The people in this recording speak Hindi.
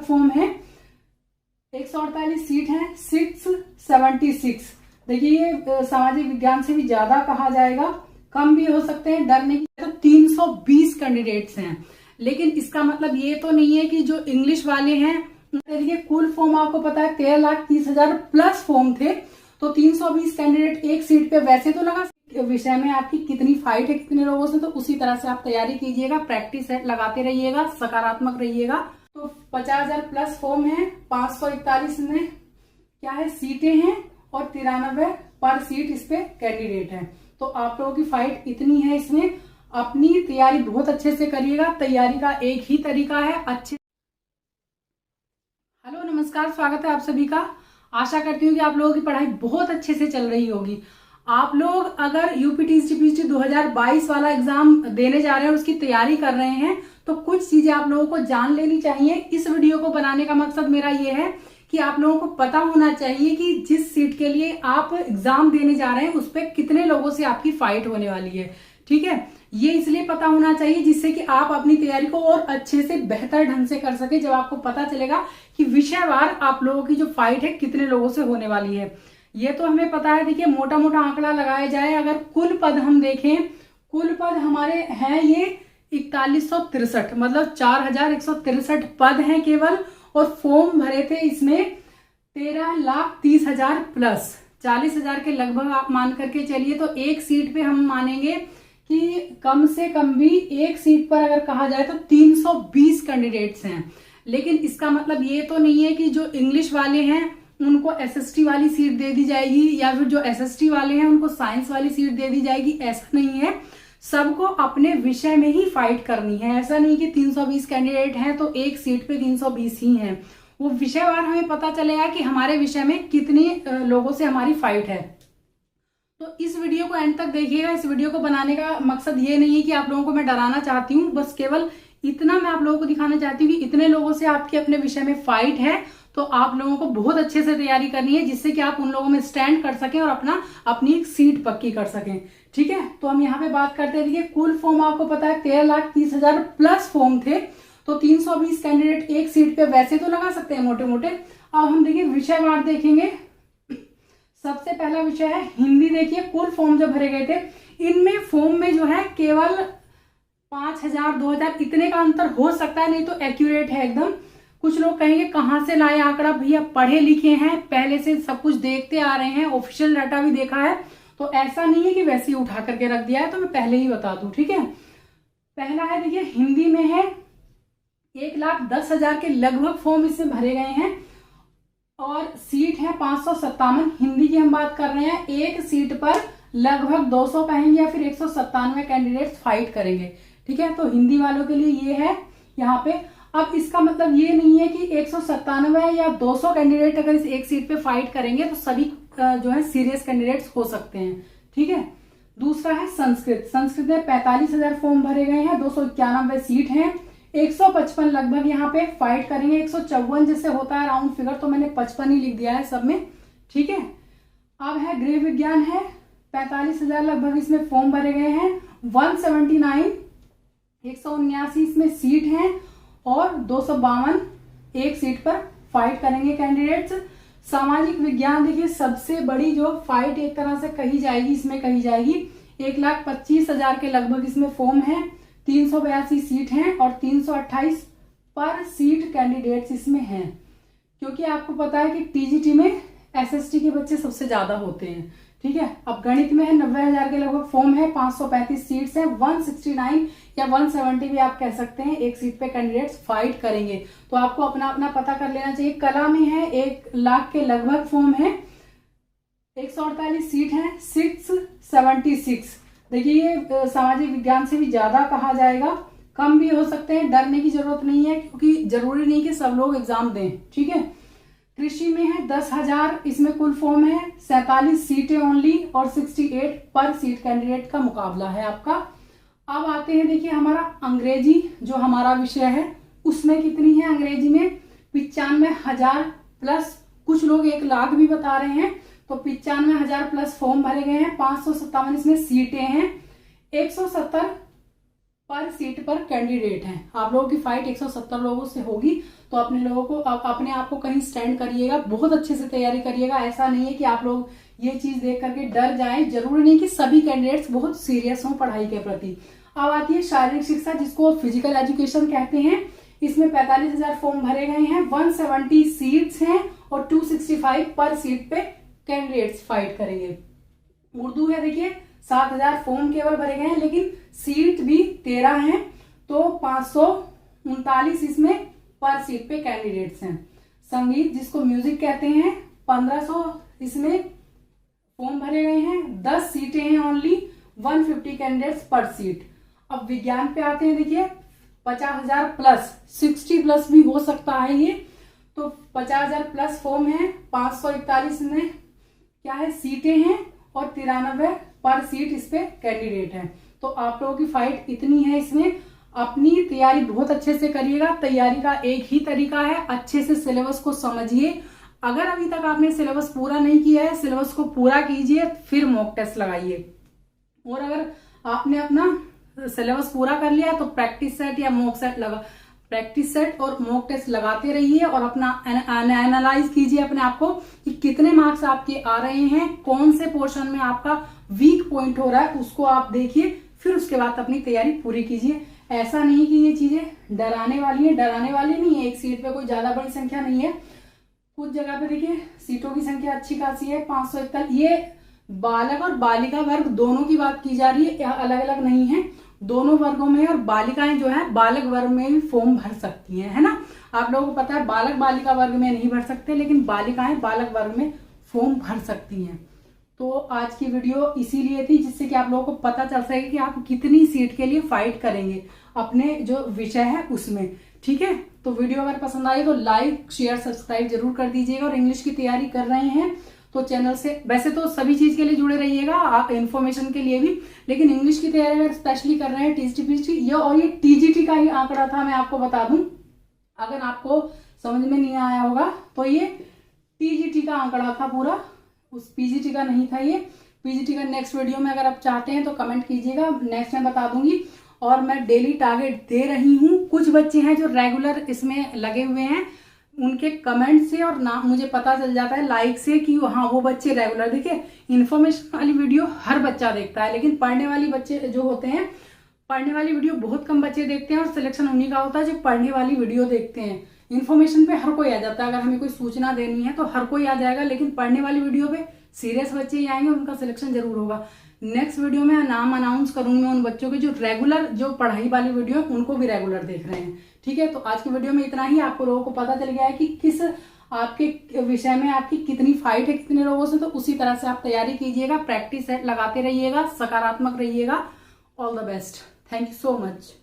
फॉर्म है, 148 सीट है, 676। देखिए ये सामाजिक विज्ञान से भी ज्यादा कहा जाएगा, कम भी हो सकते हैं, डरने की। तो 320 कैंडिडेट्स हैं, लेकिन इसका मतलब ये तो नहीं है कि जो इंग्लिश वाले हैं, देखिए कुल फॉर्म आपको पता है 13,30,000 प्लस फॉर्म थे, तो 320 कैंडिडेट एक सीट पे वैसे तो लगा। विषय में आपकी कितनी फाइट है कितने लोगों से, तो उसी तरह से आप तैयारी कीजिएगा, प्रैक्टिस लगाते रहिएगा, सकारात्मक रहिएगा। तो 50,000 प्लस फॉर्म है, 541 में क्या है सीटें हैं, और 93 पर सीट इस पे कैंडिडेट है। तो आप लोगों की फाइट इतनी है, इसमें अपनी तैयारी बहुत अच्छे से करिएगा। तैयारी का एक ही तरीका है, अच्छे। हेलो नमस्कार, स्वागत है आप सभी का। आशा करती हूँ कि आप लोगों की पढ़ाई बहुत अच्छे से चल रही होगी। आप लोग अगर यूपीटीसीपीटी 2022 वाला एग्जाम देने जा रहे हैं, उसकी तैयारी कर रहे हैं, तो कुछ चीजें आप लोगों को जान लेनी चाहिए। इस वीडियो को बनाने का मकसद मेरा ये है कि आप लोगों को पता होना चाहिए कि जिस सीट के लिए आप एग्जाम देने जा रहे हैं उस पर कितने लोगों से आपकी फाइट होने वाली है। ठीक है, ये इसलिए पता होना चाहिए जिससे कि आप अपनी तैयारी को और अच्छे से बेहतर ढंग से कर सके। जब आपको पता चलेगा कि विषयवार आप लोगों की जो फाइट है कितने लोगों से होने वाली है। ये तो हमें पता है। देखिए मोटा मोटा आंकड़ा लगाया जाए, अगर कुल पद हम देखें, कुल पद हमारे हैं ये 4163, मतलब 4163 पद हैं केवल, और फॉर्म भरे थे इसमें 13,30,000 प्लस 40,000 के लगभग आप मान करके चलिए। तो एक सीट पे हम मानेंगे कि कम से कम भी एक सीट पर अगर कहा जाए तो 320 कैंडिडेट्स हैं। लेकिन इसका मतलब ये तो नहीं है कि जो इंग्लिश वाले हैं उनको एसएसटी वाली सीट दे दी जाएगी, या फिर जो एसएसटी वाले हैं उनको साइंस वाली सीट दे दी जाएगी। ऐसा नहीं है, सबको अपने विषय में ही फाइट करनी है। ऐसा नहीं कि 320 कैंडिडेट हैं तो एक सीट पे 320 ही हैं। वो विषयवार हमें पता चलेगा कि हमारे विषय में कितने लोगों से हमारी फाइट है। तो इस वीडियो को एंड तक देखिएगा। इस वीडियो को बनाने का मकसद ये नहीं है कि आप लोगों को मैं डराना चाहती हूँ, बस केवल इतना मैं आप लोगों को दिखाना चाहती हूँ कि इतने लोगों से आपके अपने विषय में फाइट है। तो आप लोगों को बहुत अच्छे से तैयारी करनी है, जिससे कि आप उन लोगों में स्टैंड कर सकें और अपनी एक सीट पक्की कर सकें। ठीक है, तो हम यहाँ पे बात करते हैं। देखिए कुल फॉर्म आपको पता है 13,30,000 प्लस फॉर्म थे, तो 320 कैंडिडेट एक सीट पे वैसे तो लगा सकते हैं मोटे मोटे। अब हम देखिए विषयवार देखेंगे। सबसे पहला विषय है हिंदी। देखिए कुल फॉर्म जो भरे गए थे, इनमें फॉर्म में जो है केवल 5,000 2,000 इतने का अंतर हो सकता है, नहीं तो एक्यूरेट है एकदम। कुछ लोग कहेंगे कहां से लाए आंकड़ा, भैया पढ़े लिखे हैं, पहले से सब कुछ देखते आ रहे हैं, ऑफिशियल डाटा भी देखा है, तो ऐसा नहीं है कि वैसे ही उठा करके रख दिया है। तो मैं पहले ही बता दूं। ठीक है, पहला है देखिए हिंदी में है 1,10,000 के लगभग फॉर्म इसमें भरे गए हैं, और सीट है 557। हिंदी की हम बात कर रहे हैं, एक सीट पर लगभग 200 कहेंगे या फिर 197 कैंडिडेट्स फाइट करेंगे। ठीक है, तो हिंदी वालों के लिए ये है यहाँ पे। अब इसका मतलब ये नहीं है कि 197 या 200 कैंडिडेट अगर इस एक सीट पे फाइट करेंगे तो सभी जो है सीरियस कैंडिडेट्स हो सकते हैं। ठीक है, दूसरा है संस्कृत। संस्कृत में 45,000 फॉर्म भरे गए हैं, 291 सीट हैं, 155 लगभग यहाँ पे फाइट करेंगे। 154 जैसे होता है राउंड फिगर, तो मैंने 55 ही लिख दिया है सब में। ठीक है, अब है गृह विज्ञान है 45,000 लगभग इसमें फॉर्म भरे गए हैं, 179 179 इसमें सीट हैं, और 252 एक सीट पर फाइट करेंगे कैंडिडेट्स। सामाजिक विज्ञान देखिए सबसे बड़ी जो फाइट एक तरह से कही जाएगी, इसमें कही जाएगी 1,25,000 के लगभग इसमें फॉर्म है, 382 सीट हैं, और 328 पर सीट कैंडिडेट्स इसमें हैं। क्योंकि आपको पता है कि टीजीटी में एसएसटी के बच्चे सबसे ज्यादा होते हैं। ठीक है, अब गणित में है 90,000 के लगभग फॉर्म है, 535 सीट्स हैं, 169 या 170 भी आप कह सकते हैं एक सीट पे कैंडिडेट्स फाइट करेंगे। तो आपको अपना अपना पता कर लेना चाहिए। कला में है 1,00,000 के लगभग फॉर्म है, 148 सीट है, 676। देखिए ये सामाजिक विज्ञान से भी ज्यादा कहा जाएगा, कम भी हो सकते हैं, डरने की जरूरत नहीं है, क्योंकि जरूरी नहीं कि सब लोग एग्जाम दें। ठीक है, कृषि में है 10,000 इसमें कुल फॉर्म है, 47 सीटें ओनली, और 68 पर सीट कैंडिडेट का मुकाबला है आपका। अब आते हैं देखिए हमारा अंग्रेजी जो हमारा विषय है, उसमें कितनी है अंग्रेजी में 95,000 प्लस, कुछ लोग 1,00,000 भी बता रहे हैं, तो 95,000 प्लस फॉर्म भरे गए हैं, 557 इसमें सीटें हैं, 170 पर सीट पर कैंडिडेट हैं। आप लोगों की फाइट 170 लोगों से होगी, तो अपने लोगों को अपने आप को कहीं स्टैंड करिएगा, बहुत अच्छे से तैयारी करिएगा। ऐसा नहीं है कि आप लोग ये चीज देख करके डर जाएं। जरूरी नहीं कि सभी कैंडिडेट्स बहुत सीरियस हों पढ़ाई के प्रति। अब आती है शारीरिक शिक्षा, जिसको फिजिकल एजुकेशन कहते हैं। इसमें 45,000 फॉर्म भरे गए हैं, 170 सीट्स हैं और 265 पर सीट पे कैंडिडेट्स फाइट करेंगे। उर्दू है, देखिए 7,000 फॉर्म केवल भरे गए हैं, लेकिन सीट भी 13 हैं, तो 539 इसमें पर सीट पे कैंडिडेट्स हैं। संगीत, जिसको म्यूजिक कहते हैं, 1500 इसमें फॉर्म भरे गए हैं, 10 सीटें हैं ओनली, 150 कैंडिडेट्स पर सीट। अब विज्ञान पे आते हैं, देखिए 50,000 प्लस, 60 प्लस भी हो सकता है ये, तो 50,000 प्लस फॉर्म है, 541 में क्या है सीटें हैं और 93 पर सीट इस पे कैंडिडेट है। तो आप लोगों की फाइट इतनी है इसमें। अपनी तैयारी बहुत अच्छे से करिएगा। तैयारी का एक ही तरीका है, अच्छे से सिलेबस को समझिए। अगर अभी तक आपने सिलेबस पूरा नहीं किया है, सिलेबस को पूरा कीजिए, फिर मॉक टेस्ट लगाइए। और अगर आपने अपना सिलेबस पूरा कर लिया तो प्रैक्टिस सेट या मॉक सेट प्रैक्टिस सेट और मॉक टेस्ट लगाते रहिए और अपना एनालाइज कीजिए अपने आप को कि कितने मार्क्स आपके आ रहे हैं, कौन से पोर्शन में आपका वीक पॉइंट हो रहा है, उसको आप देखिए, फिर उसके बाद अपनी तैयारी पूरी कीजिए। ऐसा नहीं कि ये चीजें डराने वाली है, डराने वाली नहीं है। एक सीट पे कोई ज्यादा बड़ी संख्या नहीं है, कुछ जगह पे देखिए सीटों की संख्या अच्छी खासी है, 541। ये बालक और बालिका वर्ग दोनों की बात की जा रही है, अलग अलग नहीं है, दोनों वर्गों में। और बालिकाएं जो है बालक वर्ग में भी फॉर्म भर सकती हैं, है ना। आप लोगों को पता है बालक बालिका वर्ग में नहीं भर सकते, लेकिन बालिकाएं बालक वर्ग में फॉर्म भर सकती हैं। तो आज की वीडियो इसीलिए थी, जिससे कि आप लोगों को पता चल सके कि आप कितनी सीट के लिए फाइट करेंगे अपने जो विषय है उसमें। ठीक है, तो वीडियो अगर पसंद आई तो लाइक शेयर सब्सक्राइब जरूर कर दीजिएगा। और इंग्लिश की तैयारी कर रहे हैं तो चैनल से, वैसे तो सभी चीज के लिए जुड़े रहिएगा, आप इन्फॉर्मेशन के लिए भी, लेकिन इंग्लिश की तैयारी अगर स्पेशली कर रहे हैं टीजीटी ये, और ये टीजीटी का ही आंकड़ा था, मैं आपको बता दूं, अगर आपको समझ में नहीं आया होगा तो ये टीजीटी का आंकड़ा था पूरा, उस पीजीटी का नहीं था ये। पीजीटी का नेक्स्ट वीडियो में अगर आप चाहते हैं तो कमेंट कीजिएगा, नेक्स्ट टाइम बता दूंगी। और मैं डेली टारगेट दे रही हूँ। कुछ बच्चे हैं जो रेगुलर इसमें लगे हुए हैं, उनके कमेंट से और नाम मुझे पता चल जाता है, लाइक से, कि हाँ वो बच्चे रेगुलर। देखिए इन्फॉर्मेशन वाली वीडियो हर बच्चा देखता है, लेकिन पढ़ने वाली बच्चे जो होते हैं, पढ़ने वाली वीडियो बहुत कम बच्चे देखते हैं, और सिलेक्शन उन्हीं का होता है जो पढ़ने वाली वीडियो देखते हैं। इन्फॉर्मेशन पे हर कोई आ जाता है, अगर हमें कोई सूचना देनी है तो हर कोई आ जाएगा, लेकिन पढ़ने वाली वीडियो पे सीरियस बच्चे ही आएंगे, उनका सिलेक्शन जरूर होगा। नेक्स्ट वीडियो में नाम अनाउंस करूंगी उन बच्चों के जो रेगुलर, जो पढ़ाई वाली वीडियो है उनको भी रेगुलर देख रहे हैं। ठीक है, तो आज की वीडियो में इतना ही। आपको लोगों को पता चल गया है कि किस आपके विषय में आपकी कितनी फाइट है कितने लोगों से, तो उसी तरह से आप तैयारी कीजिएगा, प्रैक्टिस सेट लगाते रहिएगा, सकारात्मक रहिएगा। All the best, thank you so much.